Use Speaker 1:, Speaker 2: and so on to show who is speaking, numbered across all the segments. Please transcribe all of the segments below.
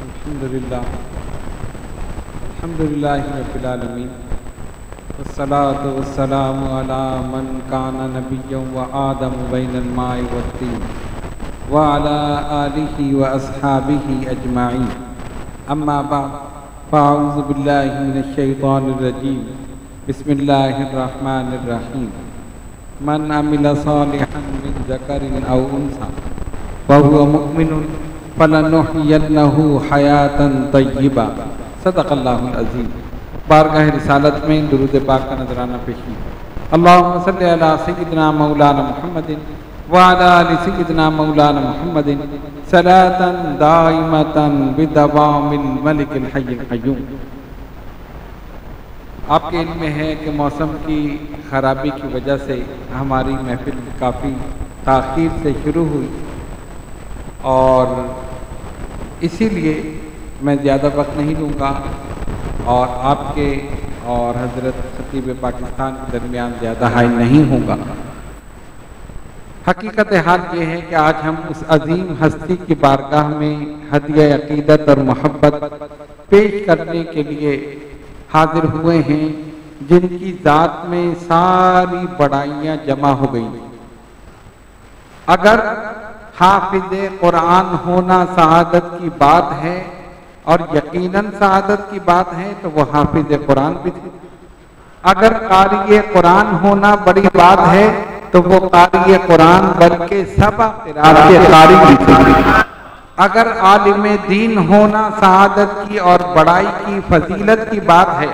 Speaker 1: अल्हम्दुलिल्लाहि रब्बिल आलमीन वस्सलातु वस्सलामु अला मन काना नबिय्यन व आदम बैनल माइ वत्तीन व अला आलिहि व अस्हाबिहि अजमाइन अम्मा बाद फ़अऊज़ु बिल्लाहि मिनश शैतानिर रजीम बिस्मिल्लाहिर रहमानिर रहीम मन अमिला सालिहन मिन ज़करिन औ उन्सा व हुवा मुमिनुन फलनुहयिन्नहु हयातन तय्यिबा सदक़ल्लाहुल अज़ीम। बारगाह रिसालत में दुरूद पाक का नजराना पेशी। अल्लाहुम्मा सल्लि अला सय्यिदिना मौलाना मुहम्मदिन व अला आलि सय्यिदिना मौलाना मुहम्मदिन सलातन दाइमतन बिदवामिल मलिकिल हय्यिल क़य्यूम। आपके इल्म में है कि मौसम की ख़राबी की वजह से हमारी महफिल काफ़ी ताख़ीर से शुरू हुई और इसीलिए मैं ज़्यादा वक्त नहीं लूँगा और आपके और हज़रत खतीब पाकिस्तान के दरमियान ज़्यादा हाई नहीं होगा। हकीकत हाल ये है कि आज हम उस अजीम हस्ती की बारगाह में हदिया अक़ीदत और मोहब्बत पेश करने के लिए हाजिर हुए हैं जिनकी ज़ात में सारी बड़ाइयाँ जमा हो गई। अगर हाफिज़ कुरान होना सआदत की बात है और यकीनन सआदत की बात है तो वो हाफिज़ कुरान भी थे। अगर क़ारी कुरान होना बड़ी बात है तो वो क़ारी कुरान बल्कि सबा क़िरात के क़ारी भी थे। अगर आलिम दीन होना सआदत की और बड़ाई की फजीलत की बात है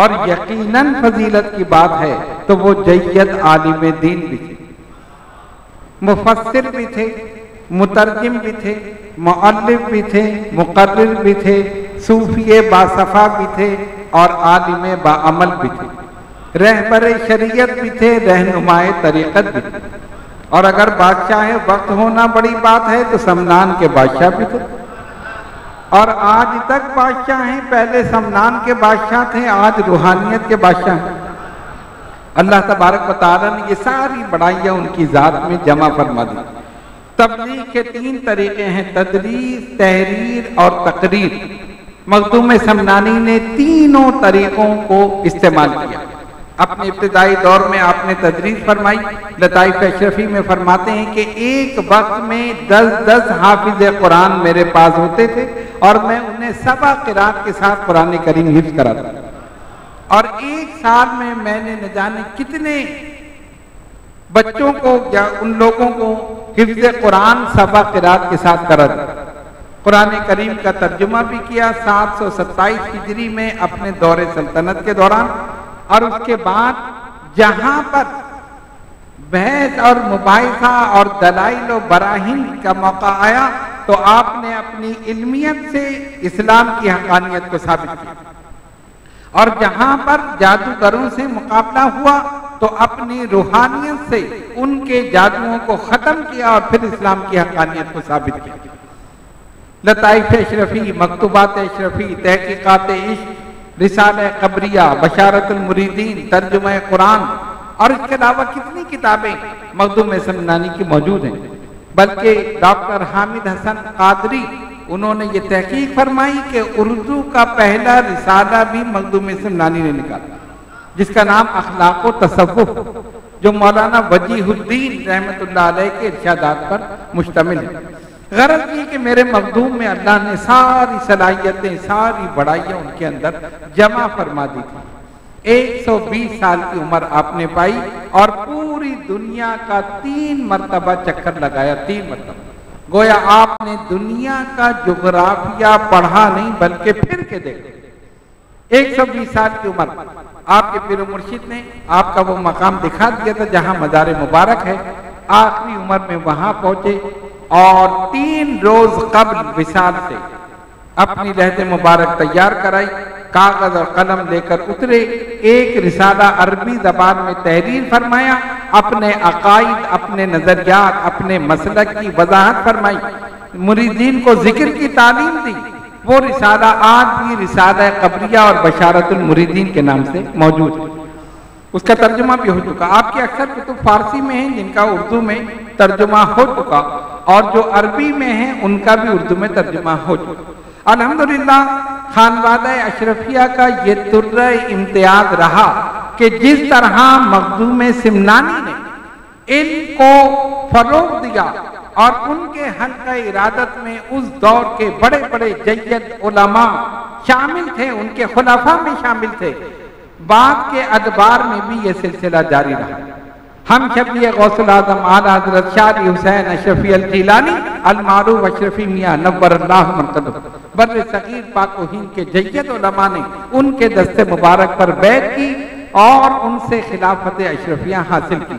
Speaker 1: और यकीनन फजीलत की बात है तो वो जय्यद आलिम दीन भी थे, मुफस्सिर भी थे, मुतरजिम भी थे, मुअल्लिफ भी थे, मुक़र्रिर भी थे, सूफ़ी बासफ़ा भी थे और आलिम बाअमल भी थे, रहबर शरीयत भी थे, रहनुमाए तरीक़त भी थे। और अगर बादशाह वक्त होना बड़ी बात है तो समनान के बादशाह भी थे और आज तक बादशाह हैं। पहले समनान के बादशाह थे, आज रूहानियत के बादशाह हैं। अल्लाह तबारक व तआला ने ये सारी बड़ाइयाँ उनकी ज़ात में जमा फरमा दी। तबलीग के 3 तरीक़े हैं, तदरीस, तहरीर और तकरीर। मखदूम समनानी ने तीनों तरीक़ों को इस्तेमाल किया। अपने इब्तिदाई दौर में आपने तदरीस फरमाई। लताइफ अशरफी में फरमाते हैं कि एक वक्त में 10-10 हाफिज़ कुरान मेरे पास होते थे और मैं उन्हें सबा क़िरात के साथ कुरान करीम हिफ्ज़ कराता था और एक साल में मैंने न जाने कितने बच्चों को या उन लोगों को हिफ्ज़ कुरान सबा क़िरात के साथ करा दिया। कुरान करीम का तर्जुमा भी किया 727 हिजरी में अपने दौरे सल्तनत के दौरान। और उसके बाद जहां पर बहस और मुबाहिसा और दलाइल और बराहीन का मौका आया तो आपने अपनी इल्मियत से इस्लाम की हक़ानियत को साबित किया और जहां पर जादूगरों से मुकाबला हुआ तो अपनी रूहानियत से उनके जादुओं को ख़त्म किया और फिर इस्लाम की हक़ानियत को साबित किया। लताइफ अशरफी, मकतूबात अशरफी, तहक़ीक़ात इश्क़, रिसाला क़बरिया, बशारतुल मुरीदीन, तर्जुमा कुरान और इसके अलावा कितनी किताबें मखदूम समनानी की मौजूद हैं। बल्कि डॉक्टर हामिद हसन क़ादरी उन्होंने ये तहक़ीक़ फरमाई कि उर्दू का पहला रिसाला भी मखदूम समनानी ने निकाला जिसका नाम अखलाक़ व तसव्वुफ़, जो मौलाना वजीहुद्दीन रहमतुल्लाह अलैह के इरशादात पर मुश्तमिल है। गरज ये कि मेरे मखदूम में अल्लाह ने सारी सलाहियतें, सारी बड़ाइयाँ उनके अंदर जमा फरमा दी थी। 120 साल की उम्र आपने पाई और पूरी दुनिया का 3 मरतबा चक्कर लगाया। 3 मरतबा गोया आपने दुनिया का जोग्राफिया पढ़ा नहीं बल्कि फिर के देखा। 120 साल की उम्र आपके पीर मुर्शिद ने आपका वो मकाम दिखा दिया था जहाँ मज़ार मुबारक है। आखिरी उम्र में वहाँ पहुँचे और 3 रोज कब्ल विसाल से अपनी लहद मुबारक तैयार कराई, कागज और कलम लेकर उतरे, एक रिसाला अरबी ज़बान में तहरीर फरमाया, अपने अकायद, अपने नजरियात, अपने मसलक की वजाहत फरमाई, मुरीदीन को जिक्र की तालीम दी। वो रिसाला आज भी रिसाला क़बरिया और बशारतुल मुरीदीन के नाम से मौजूद है। उसका तर्जुमा भी हो चुका। आपके अक्सर कुतुब फारसी में हैं जिनका उर्दू में तर्जुमा हो चुका और जो अरबी में हैं उनका भी उर्दू में तर्जुमा हो चुका। अल्हम्दुलिल्लाह खानवादा अशरफिया का ये तुर्र इम्तियाज रहा कि जिस तरह मखदूम सिमनानी ने इनको फरोग दिया और उनके हल्का इरादत में उस दौर के बड़े बड़े जय्यद उलमा शामिल थे, उनके खुलाफा में शामिल थे, बाद के अदबार में भी ये सिलसिला जारी रहा। हम शफी गौसुल आज़म आला हज़रत शाह हुसैन अशरफी अल जीलानी अल मारूफ अशरफी मियां नव्वरल्लाहु मरकदहु बर्र सगीर पाक व हिंद के जय्यद उलमा ने उनके दस्ते मुबारक पर बैत की और उनसे खिलाफत अशरफियाँ हासिल की।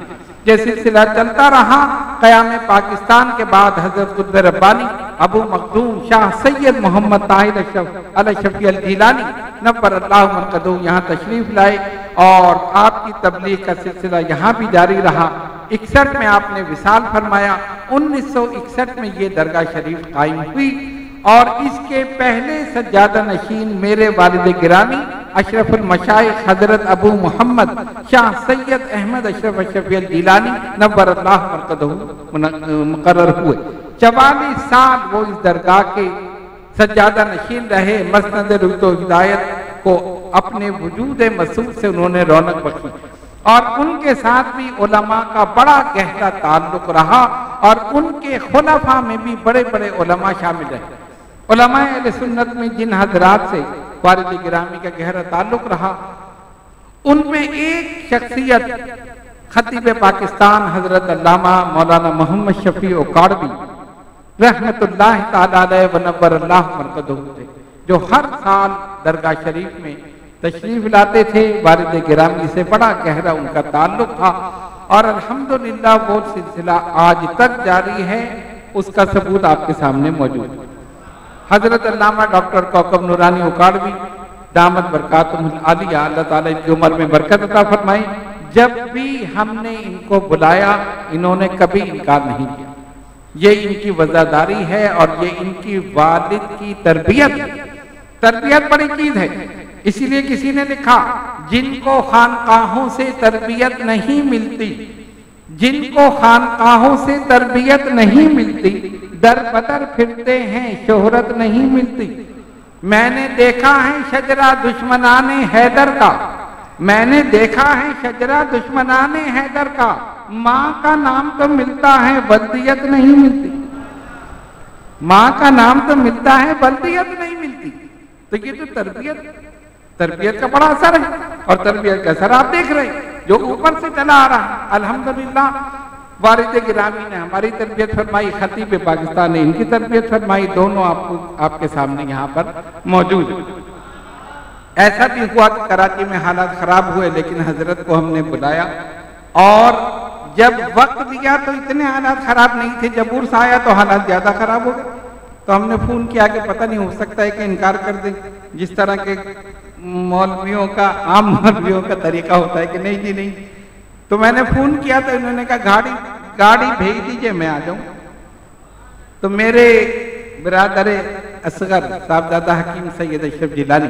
Speaker 1: ये सिलसिला चलता रहा। क़याम पाकिस्तान के बाद हज़रत कुतुब रब्बानी अबू मखदूम शाह सैयद मोहम्मद ताहिर अशरफी अल जीलानी नव्वरल्लाहु मरकदहु यहाँ तशरीफ लाए और आपकी तबलीग का सिलसिला यहाँ भी जारी रहा। 61 में आपने विसाल फरमाया। 1961 में ये दरगाह शरीफ कायम हुई और इसके पहले सज्जादा नशीन मेरे वालिद गिरामी अशरफुल मशाइख हजरत अबू मोहम्मद शाह सैयद अहमद अशरफ अशरफी अल जीलानी नव्वरल्लाहु मरकदहु मुकर्रर हुए। 44 साल वो इस दरगाह के सज्जादा नशीन रहे। मसनद रुत हिदायत को अपने वजूद मसूद से उन्होंने रौनक बख्शी और उनके साथ भी उलमा का बड़ा गहरा ताल्लुक रहा और उनके खुलफा में भी बड़े बड़े उलमा शामिल रहे। उलमा अहले सुन्नत में जिन हजरात से वारिद गिरामी का गहरा ताल्लुक रहा, उनमें एक शख्सियत खतीब पाकिस्तान हजरत अल्लामा मौलाना मोहम्मद शफी ओकाड़वी रहमतुल्लाह ताला अलैहि व नव्वरल्लाहु मरकदहु थे, जो हर साल दरगाह शरीफ में तशरीफ लाते थे। वारिद गिरामी से बड़ा गहरा उनका ताल्लुक था और अल्हम्दुलिल्लाह वो सिलसिला आज तक जारी है। उसका सबूत आपके सामने मौजूद है। हजरत अल्लामा डॉक्टर कौकब नूरानी ओकाड़वी दामत बरकातुहुल आलिया, अल्लाह ताला इनकी उम्र में बरकत अता फरमाए, जब भी हमने इनको बुलाया इन्होंने कभी इनकार नहीं किया। ये इनकी वज़ादारी है और ये इनकी वालिद की तरबियत। तरबियत बड़ी चीज है, इसीलिए किसी ने लिखा जिनको खानकाहों से तरबियत नहीं मिलती, जिनको खानकाहों से तरबियत नहीं मिलती, दर बदर फिरते हैं शोहरत नहीं मिलती। मैंने देखा है शजरा दुश्मनाने हैदर का, मैंने देखा है शजरा दुश्मनाने हैदर का, माँ का नाम तो मिलता है बल्दियत नहीं मिलती। माँ का नाम तो मिलता है बल्दियत नहीं मिलती। तो ये तो तरबियत का बड़ा असर है और तरबियत का असर आप देख रहे हैं जो ऊपर से चला आ रहा है। अल्हम्दुलिल्लाह वारिद गिरामी ने हमारी तरबियत फरमाई, खतीब पाकिस्तान ने इनकी तरबियत फरमाई, दोनों आपके सामने यहाँ पर मौजूद है। ऐसा भी हुआ कि कराची में हालात खराब हुए, लेकिन हजरत को हमने बुलाया और जब वक्त दिया तो इतने हालात खराब नहीं थे। जब उर्स आया तो हालात ज्यादा खराब हो गए। तो हमने फोन किया कि पता नहीं हो सकता है कि इनकार कर दें, जिस तरह के मौलवियों का आम मौलवियों का तरीका होता है कि नहीं जी नहीं। तो मैंने फोन किया तो इन्होंने कहा गाड़ी भेज दीजिए मैं आ जाऊं। तो मेरे बिरादर असगर साहबजादा हकीम सैयद अशरफ जिलानी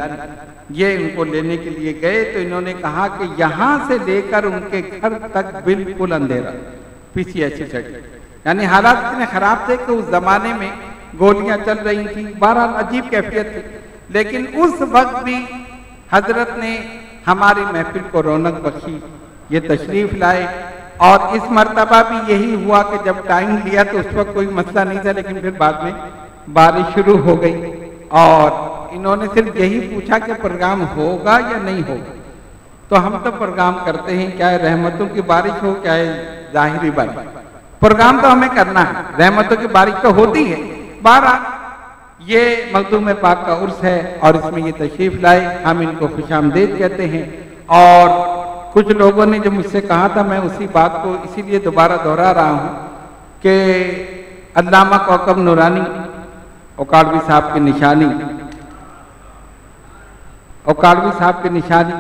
Speaker 1: ये उनको लेने के लिए गए तो इन्होंने कहा कि यहाँ से लेकर उनके घर तक बिल्कुल अंधेरा, पीसीएच साइड, यानी हालात इतने खराब थे कि उस जमाने में गोलियां चल रही थी। बहरहाल अजीब कैफियत थी, लेकिन उस वक्त भी हजरत ने हमारी महफिल को रौनक बख्शी, ये तशरीफ लाए। और इस मर्तबा भी यही हुआ कि जब टाइम लिया तो उस वक्त कोई मसला नहीं था, लेकिन फिर बाद में बारिश शुरू हो गई और इन्होंने सिर्फ यही पूछा कि प्रोग्राम होगा या नहीं होगा। तो हम तो प्रोग्राम करते हैं, क्या है रहमतों की बारिश हो क्या है जाहिरी बारिश, प्रोग्राम तो हमें करना है, रहमतों की बारिश तो होती है। 12 ये मखदूम पाक का उर्स है और इसमें ये तशरीफ लाए, हम इनको खुशामदीद कहते हैं। और कुछ लोगों ने जो मुझसे कहा था, मैं उसी बात को इसीलिए दोबारा दोहरा रहा हूँ कि अल्लामा कौकब नूरानी ओकाड़वी साहब की निशानी, ओकाड़वी साहब की निशानी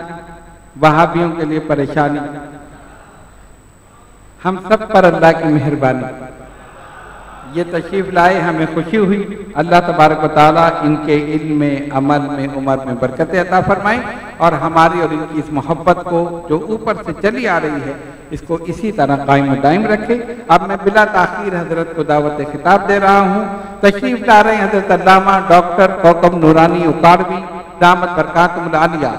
Speaker 1: वहाबियों के लिए परेशानी, हम सब पर अल्लाह की मेहरबानी। ये तशरीफ़ लाए, हमें खुशी हुई। अल्लाह तबारक व तआला इनके इल्म में, अमल में, उम्र में बरकत अता फरमाए और हमारी और इनकी इस मोहब्बत को जो ऊपर से चली आ रही है इसको इसी तरह कायम दायम रखे। अब मैं बिला ताखीर हजरत को दावत खिताब दे रहा हूँ। तशरीफ़ ला रहे हैं हजरत अल्लामा डॉक्टर कौकब नूरानी उकाड़वी दामत बरकातुहुल आलिया।